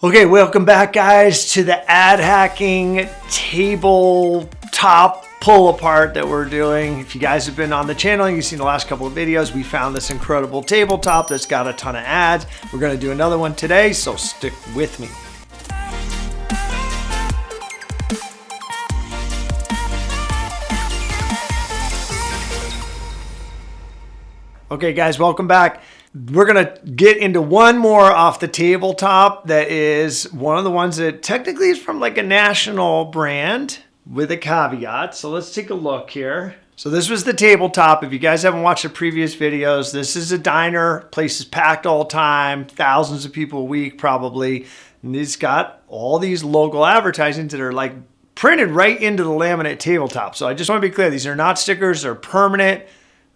Okay, welcome back guys to the ad hacking tabletop pull apart that we're doing. If you guys have been on the channel, you've seen the last couple of videos, we found this incredible tabletop that's got a ton of ads. We're gonna do another one today, so stick with me. Okay guys, welcome back. We're gonna get into one more off the tabletop that is one of the ones that technically is from like a national brand with a caveat. So let's take a look here. So this was the tabletop. If you guys haven't watched the previous videos, this is a diner. Place is packed all the time, thousands of people a week probably. And it's got all these local advertisements that are like printed right into the laminate tabletop. So I just want to be clear, these are not stickers, they're permanent.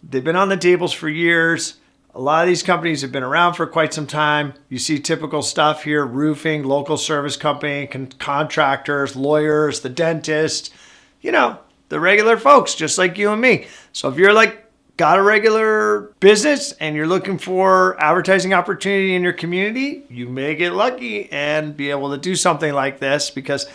They've been on the tables for years. A lot of these companies have been around for quite some time. You see typical stuff here: roofing, local service company, contractors, lawyers, the dentist, you know, the regular folks just like you and me. So if you're like got a regular business and you're looking for advertising opportunity in your community, you may get lucky and be able to do something like this, because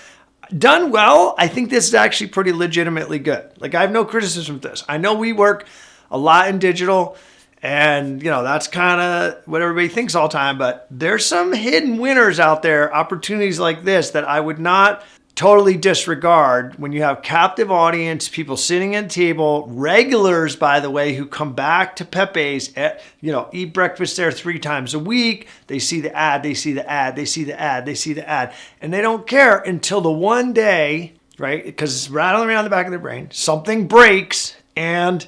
done well, I think this is actually pretty legitimately good. Like, I have no criticism of this. I know we work a lot in digital, and you know, that's kind of what everybody thinks all the time, but there's some hidden winners out there, opportunities like this that I would not totally disregard when you have captive audience, people sitting at a table, regulars, by the way, who come back to Pepe's, eat breakfast there 3 times a week. They see the ad, they see the ad, they see the ad, they see the ad, and they don't care until the one day, right? Because it's rattling around the back of their brain, something breaks and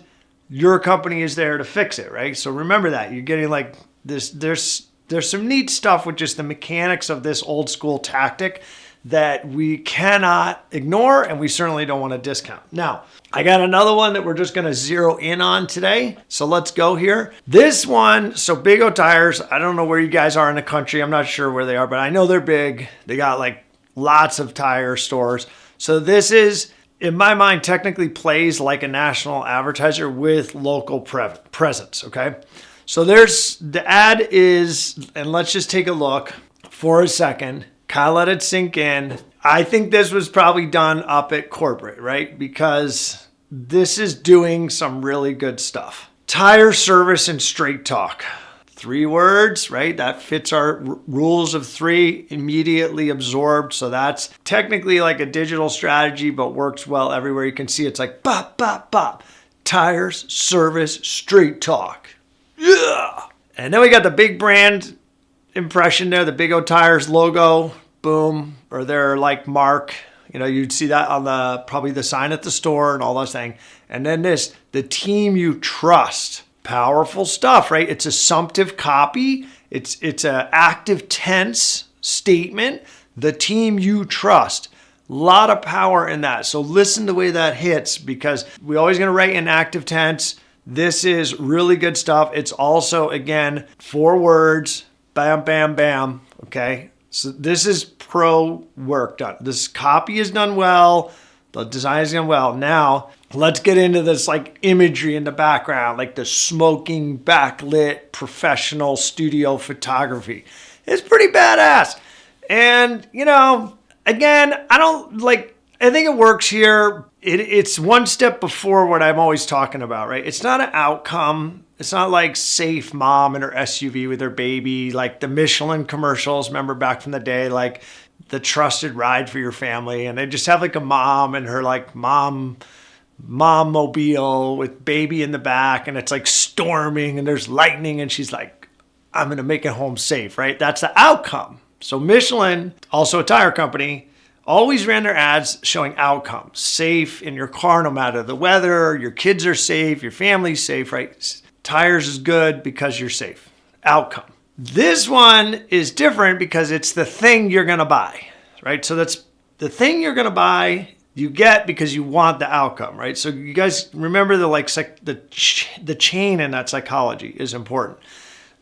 your company is there to fix it, right? So remember that. You're getting like this, there's some neat stuff with just the mechanics of this old school tactic that we cannot ignore, and we certainly don't want to discount. Now, I got another one that we're just going to zero in on today. So let's go here. This one, so Big O Tires, I don't know where you guys are in the country. I'm not sure where they are, but I know they're big. They got like lots of tire stores. So this is, in my mind, technically plays like a national advertiser with local presence, okay? So there's, the ad is, and let's just take a look for a second, kind of let it sink in. I think this was probably done up at corporate, right? Because this is doing some really good stuff. Tire service and straight talk. 3 words, right? That fits our rules of 3, immediately absorbed. So that's technically like a digital strategy, but works well everywhere. You can see it's like bop, bop, bop. Tires, service, straight talk. Yeah. And then we got the big brand impression there, the Big O Tires logo, boom, or their like mark. You know, you'd see that on the, probably the sign at the store and all those things. And then this, the team you trust. Powerful stuff, right? It's assumptive copy. It's an active tense statement. The team you trust. A lot of power in that. So listen to the way that hits, because we're always going to write in active tense. This is really good stuff. It's also, again, 4 words. Bam, bam, bam. Okay. So this is pro work done. This copy is done well. The design is done well. Now, let's get into this like imagery in the background, like the smoking, backlit, professional studio photography. It's pretty badass. And, you know, again, I think it works here. It's one step before what I'm always talking about, right? It's not an outcome. It's not like safe mom in her SUV with her baby, like the Michelin commercials, remember back from the day, like the trusted ride for your family. And they just have like a mom and her like mom mobile with baby in the back, and it's like storming and there's lightning, and she's like, I'm going to make it home safe, right? That's the outcome. So Michelin, also a tire company, always ran their ads showing outcomes. Safe in your car no matter the weather, your kids are safe, your family's safe, right? Tires is good because you're safe. Outcome. This one is different because it's the thing you're going to buy, right? So that's the thing you're going to buy, you get because you want the outcome, right? So you guys remember the chain in that psychology is important.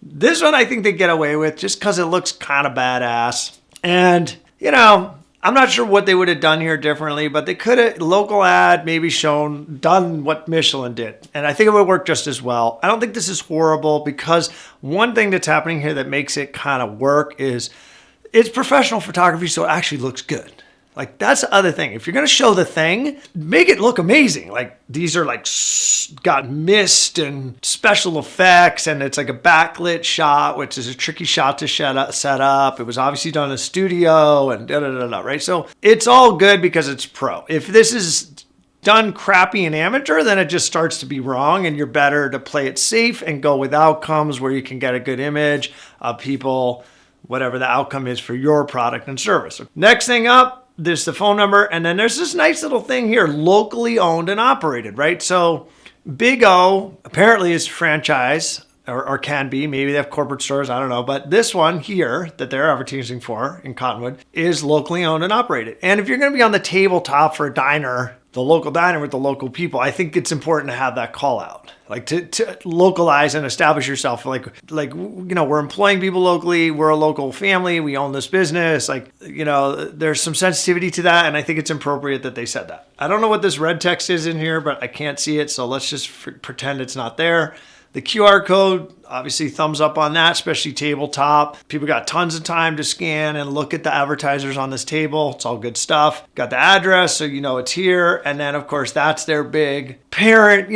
This one I think they get away with just because it looks kind of badass. And, you know, I'm not sure what they would have done here differently, but they could have, local ad, maybe done what Michelin did. And I think it would work just as well. I don't think this is horrible, because one thing that's happening here that makes it kind of work is it's professional photography, so it actually looks good. Like, that's the other thing. If you're going to show the thing, make it look amazing. Like, these are like got mist and special effects, and it's like a backlit shot, which is a tricky shot to set up. It was obviously done in a studio and right? So it's all good because it's pro. If this is done crappy and amateur, then it just starts to be wrong, and you're better to play it safe and go with outcomes where you can get a good image of people, whatever the outcome is for your product and service. Next thing up, there's the phone number, and then there's this nice little thing here, locally owned and operated, right? So Big O apparently is franchise, or can be. Maybe they have corporate stores, I don't know. But this one here that they're advertising for in Cottonwood is locally owned and operated. And if you're going to be on the tabletop for a diner, the local diner with the local people, I think it's important to have that call out. Like to localize and establish yourself. Like, we're employing people locally. We're a local family. We own this business. There's some sensitivity to that. And I think it's appropriate that they said that. I don't know what this red text is in here, but I can't see it. So let's just pretend it's not there. The QR code, obviously thumbs up on that, especially tabletop. People got tons of time to scan and look at the advertisers on this table. It's all good stuff. Got the address, so you know it's here. And then, of course, that's their big parent,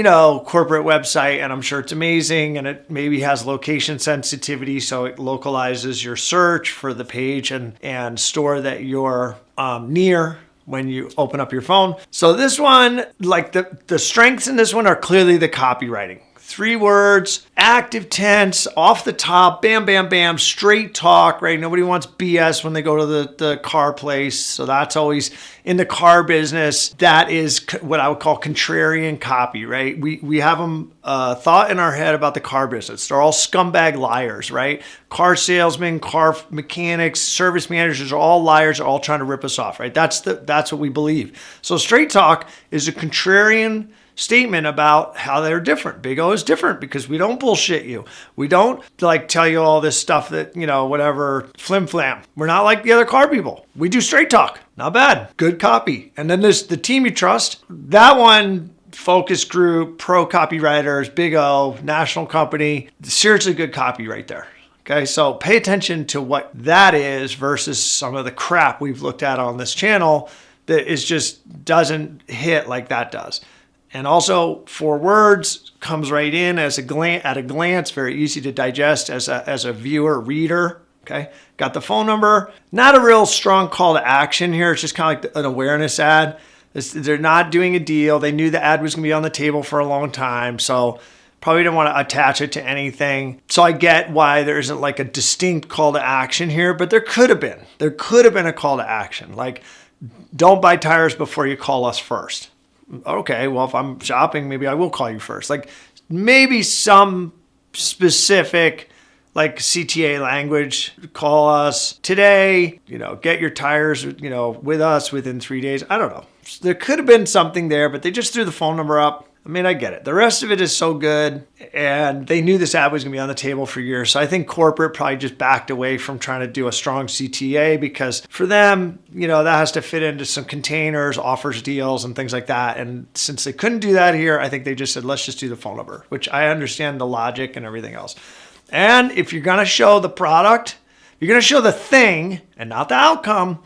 corporate website. And I'm sure it's amazing. And it maybe has location sensitivity, so it localizes your search for the page and store that you're near when you open up your phone. So this one, like the strengths in this one are clearly the copywriting. 3 words, active tense, off the top, bam, bam, bam, straight talk, right? Nobody wants BS when they go to the car place. So that's always in the car business. That is what I would call contrarian copy, right? We have them thought in our head about the car business. They're all scumbag liars, right? Car salesmen, car mechanics, service managers are all liars, are all trying to rip us off, right? That's what we believe. So straight talk is a contrarian statement about how they're different. Big O is different because we don't bullshit you. We don't tell you all this stuff that, whatever, flim flam. We're not like the other car people. We do straight talk. Not bad. Good copy. And then there's the team you trust. That one, focus group, pro copywriters, Big O, national company. Seriously good copy right there. Okay, so pay attention to what that is versus some of the crap we've looked at on this channel that is just doesn't hit like that does. And also 4 words comes right in at a glance, very easy to digest as a viewer, reader. Okay, got the phone number. Not a real strong call to action here. It's just kind of like an awareness ad. They're not doing a deal. They knew the ad was going to be on the table for a long time, so probably didn't want to attach it to anything. So I get why there isn't like a distinct call to action here, but there could have been. There could have been a call to action, like don't buy tires before you call us first. Okay, well, if I'm shopping, maybe I will call you first. Like maybe some specific like CTA language, call us today, get your tires, with us within 3 days. I don't know. There could have been something there, but they just threw the phone number up. I mean, I get it. The rest of it is so good, and they knew this ad was going to be on the table for years. So I think corporate probably just backed away from trying to do a strong CTA because for them, that has to fit into some containers, offers, deals, and things like that. And since they couldn't do that here, I think they just said, let's just do the phone number, which I understand the logic and everything else. And if you're going to show the product, you're going to show the thing and not the outcome,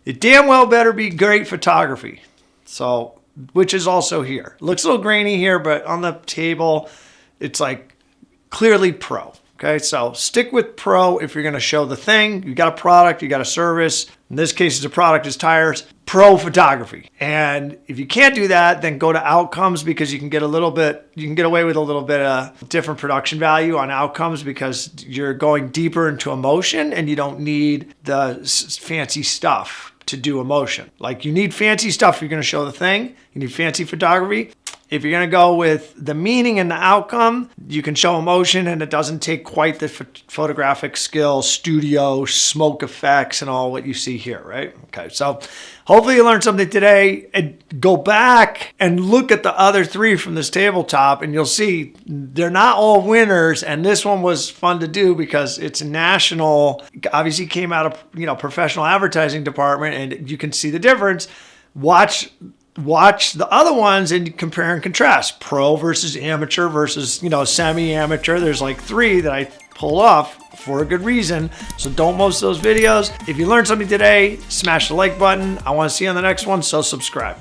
it damn well better be great photography. So, which is also here. Looks a little grainy here, but on the table, it's like clearly pro. Okay, so stick with pro if you're going to show the thing. You got a product, you got a service. In this case, it's a product, is tires. Pro photography. And if you can't do that, then go to outcomes because you can get away with a little bit of different production value on outcomes because you're going deeper into emotion and you don't need the fancy stuff to do emotion. Like you need fancy stuff if you're going to show the thing. You need fancy photography. If you're going to go with the meaning and the outcome, you can show emotion and it doesn't take quite the photographic skill, studio, smoke effects, and all what you see here, right? Okay, so hopefully you learned something today. And go back and look at the other 3 from this tabletop and you'll see they're not all winners. And this one was fun to do because it's national, obviously came out of, professional advertising department, and you can see the difference. Watch the other ones and compare and contrast. Pro versus amateur versus, semi-amateur. There's like 3 that I pulled off for a good reason. So don't post those videos. If you learned something today, smash the like button. I want to see you on the next one, so subscribe.